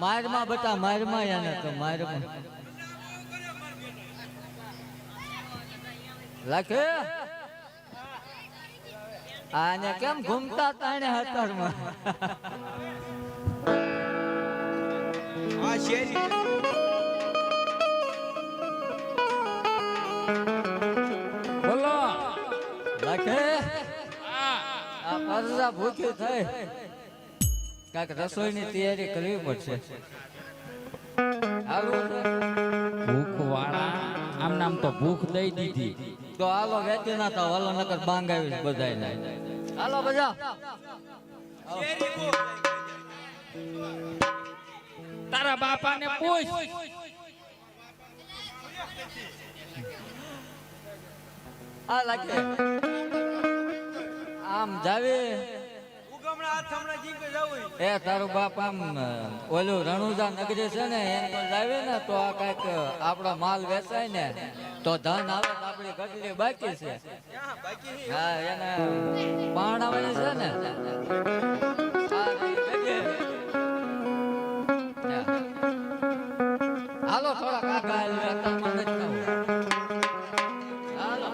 મારમાં બતા મારમાં યાને તો મારમાં લખે આને કેમ ઘૂમતા તાણે હતરમાં આ શેરી બોલો લખે આ પરજા ભૂખી થઈ કાક રસોઈની તૈયારી કરવી પડશે હાલો ભૂખ વાળા આમ નામ તો ભૂખ દઈ દીધી તો હાલો વેચી ના તો હાલો નકર બાંગાવી બધાય હાલો બધા શેરી બહુ તારા બાપાને પૂછ આ લાગે આમ જાવી ઉગમણા હાથ હમણાં જીંકે જાવું એ તારું બાપ આમ ઓલું રણુજા નગરી છે ને એમ પર જાવે ને તો આ કઈક આપણો માલ વેચાય ને તો ધન આવે તો આપણી ગટલી બાકી છે ક્યાં બાકી હા એને પાણાવાની છે ને આ રહી ગજે. હાલો થોડા કાકા રસ્તામાં નથી થવું. હાલો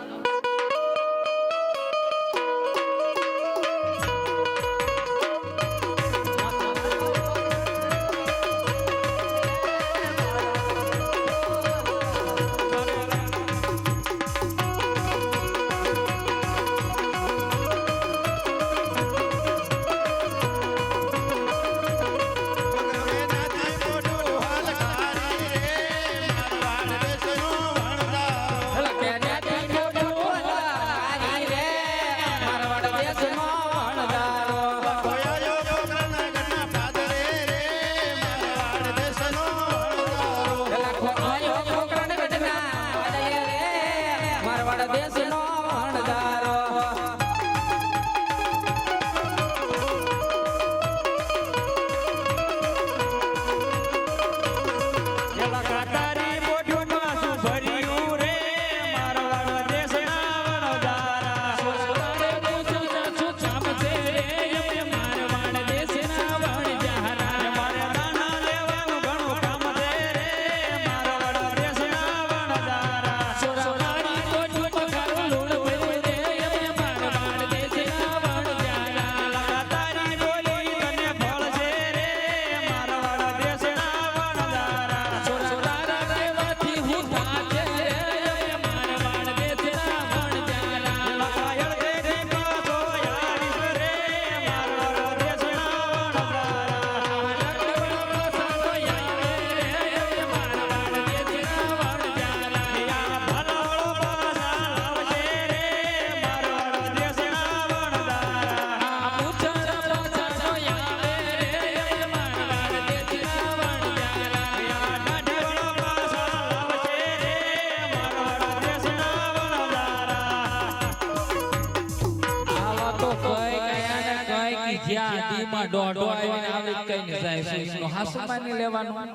દોડો આવીને આવે કઈ ન જાય સુઈનો હાસુ માની લેવાનું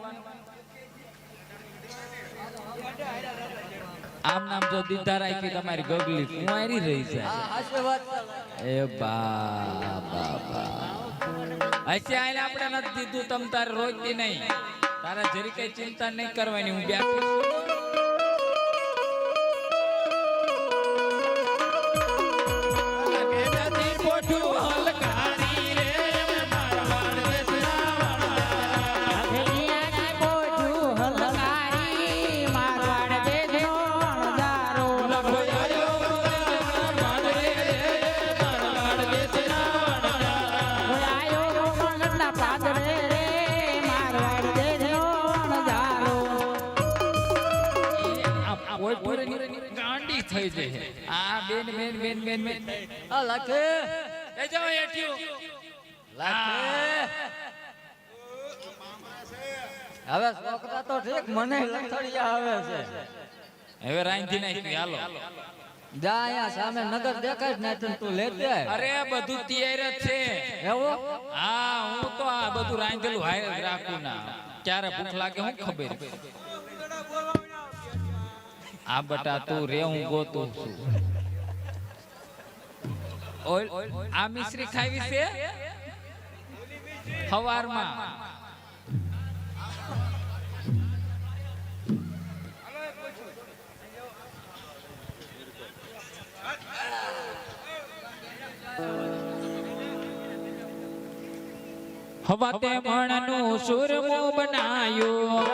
આમ નામ જો દીધા રાખી તમારી ગગલી કુંવારી રહી છે એ બાબા હશે આઈને આપણે નથી દીધું તમ તારે રોજતી નહીં તારા જરી કઈ ચિંતા નહીં કરવાની હું બેઠી થઈ જાય આ બેન બેન બેન બેન બેન આ લાખે એ જાવ એઠ્યું લાખે હવે છોકરા તો ઠીક મને લથડિયા આવે છે હવે રાંધી નાખી હાલો જા અહીંયા સામે નગર દેખાય જ નહીં તું લેતે આય અરે બધું તૈયાર જ છે એવું હા હું તો આ બધું રાંધેલું હારે જ રાખું ના ક્યારે ભૂખ લાગે હું ખબર આ બટા તું રે હું ગોતું છું ઓલ આ મિશ્રી ખાવી છે હવારમાં હવાતે મણનું સુરમું બનાયું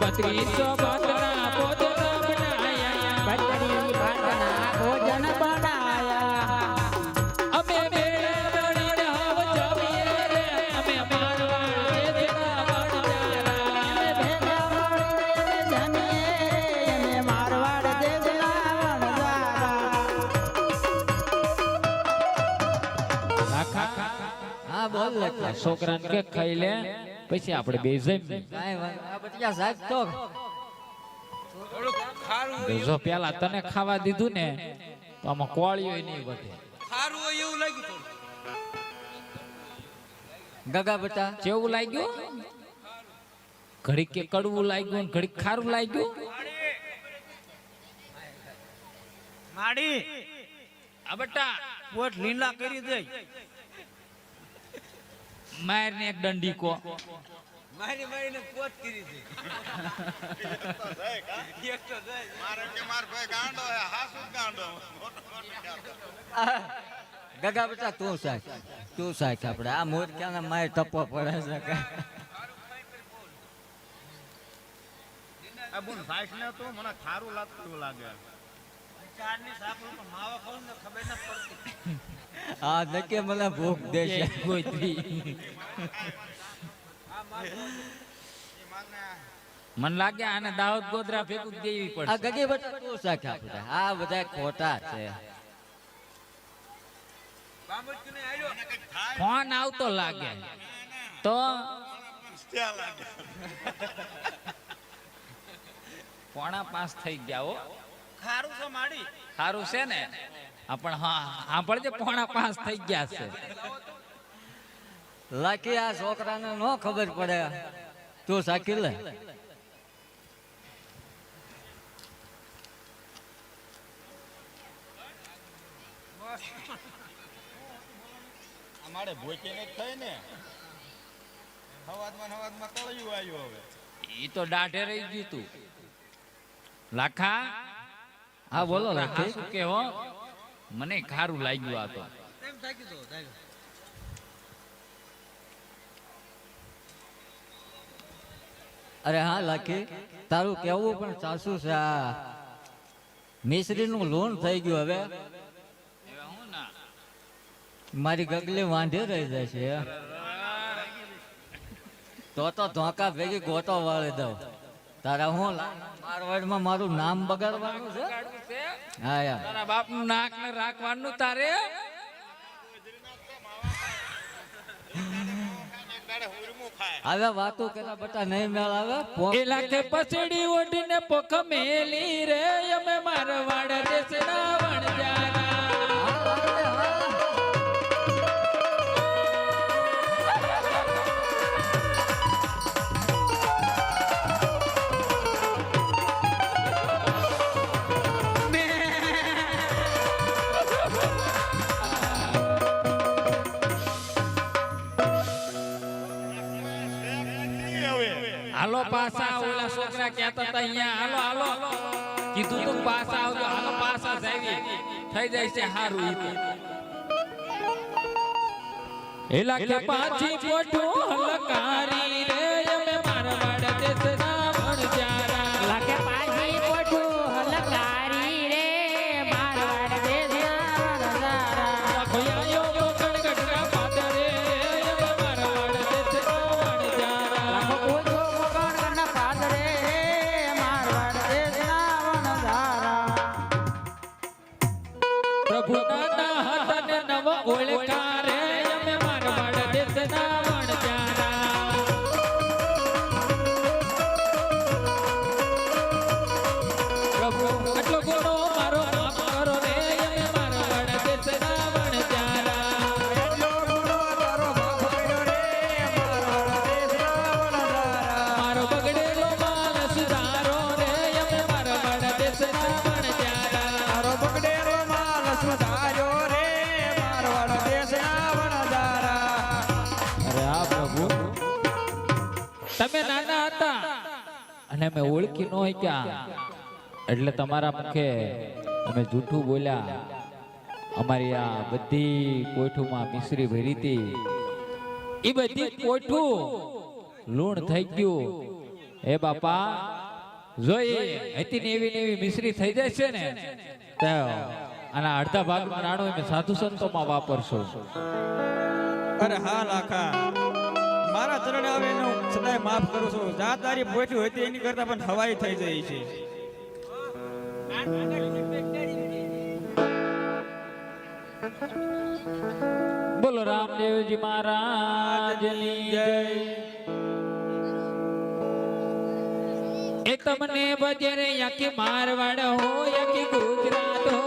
બત્રીસો બાંધના ભોજન બનાયા ભોજન બનાયા અમે મેળે મળીને હવ જમીએ રે અમે મારવાડ દેશના વણજારા ભેગા મળીને જમીએ અમે મારવાડ દેશના વણજારા. હા બોલ લખા છોકરાને કે ખાઈ લે પછી આપણે બે જમીએ કાંઈ વાંધો આ બટિયા સાહેબ તો થોડુંક ખારું હોય જો પેલા તને ખાવા દીધું ને તો આમાં કોળીઓ નહીં વધે ખારું હોય એવું લાગ્યું થોડું. ગગા બટા કેવું લાગ્યું ઘડીક કે કડવું લાગ્યું ને ઘડીક ખારું લાગ્યું માડી આ બટા પોટ લીલા કરી દે. માર ને એક દંડી કો મારી મારીને પોત કરી દે. એક તો જાય. ગગા બટા તું સાખ આપણે આ મોરક્યાના માય ટપ્પો પડે છે કે આ બોન સાઈસ ને તો મને ખારું લાગતું એવું લાગે. ચારની સાપડું પણ માવા ખાવું ને ખબર ન પડતી. આ નકે મને ભૂખ દેશે ગોઈતી મન લાગે આને દાઉદ ગોદરા ભેગું દેવી આ પડશે ગગી બટા તું સાખ આપણે આ બધા ખોટા છે બામુચને આલ્યો. ફોન આવતો લાગે તો પોણા 5 થઈ ગયા હો ખારું છે માડી. સારું છે ને પણ હા સાંભળજે પોણા 5 થઈ ગયા છે લાકી આ છોકરાને નો ખબર પડે તું સાકી લે અમારે ભોચી ને થઈ ને હવાદમાં તળિયું આવ્યું હવે. ઈ તો દાઢે રહી ગયું તું લાખા હા બોલો હા લાકી શું કેવો મને ખારું લાગ્યું આ તો તેમ થાકી દો થાય. અરે હા લાકી તારું કેવું પણ સાસુ છે આ મિશ્રી નું લોન થઈ ગયું હવે મારી ગગલી વાંઢે રહી જાય છે તો ધોકા ભેગી ગોતો વાળી દઉં તારા હું મારવાડમાં મારું નામ બગાડવાનું છે હા યાર તારા બાપનું નાક ને રાખવાનું તારે હવે વાતો કેલા બટા નહીં મેળ આવે એલા કે પછડી ઓઢીને પોખ મેલી રે અમે મારવાડ દેશના વણજારા હાલો પાછા ઓલા છોકરા કહેતા હતા અહીંયા હાલો કીધું તું પાછા આવજો હાલો પાછા જાવી થઈ જાય છે હારું ઈ તો એલા કે પાછી પોઠું હલકારી રે અમે મારવાડ દેશના વણજારા લાગે પાછી કોઠું હલકારી રે મારવાડ દેશના વણજારા. ખોયાયો મોકણ ગઢડા પાદરે અમે મારવાડ દેશના વણજારા લાખો કોઠો મુકણ પાદરે મારવાડ દેશના વણજારા. પ્રભુ દાદા હાથને નવ ઓળખારે અમે મારવાડ દેશના વણજારા પ્રભુ આટલો ગુનો મારો માફ કરો રે અમે મારવાડ દેશના વણજારા મારો બગડેલો માલ સુધારો રે અમે મારવાડ દેશના વણજારા અરે આ પ્રભુ તમે નાના હતા અને અમે ઓળખી ન હોય ક્યાં એટલે તમારા મુખે અમે જૂઠું બોલ્યા અમારી આ બધી કોઠુમાં મિશ્રી ભરી હતી એ બધી કોઠું લૂણ થઈ ગયું. હે બાપા જોઈએ હતી ને એવી મિશ્રી થઈ જાય છે ને તો આના અડધા ભાગનું નાણું અમે સાધુ સંતોમાં વાપરશું. અરે હા લાખા, મારા ચરણે આવે એને હું સદાય માફ કરું છું. જા તારી પોઠી હતી એની કરતા પણ હવાઈ થઈ જાય છે. બોલો રામદેવજી મહારાજની જય. એ તમને બજરે યાકી મારવાડ હો યાકી ગુજરાત હો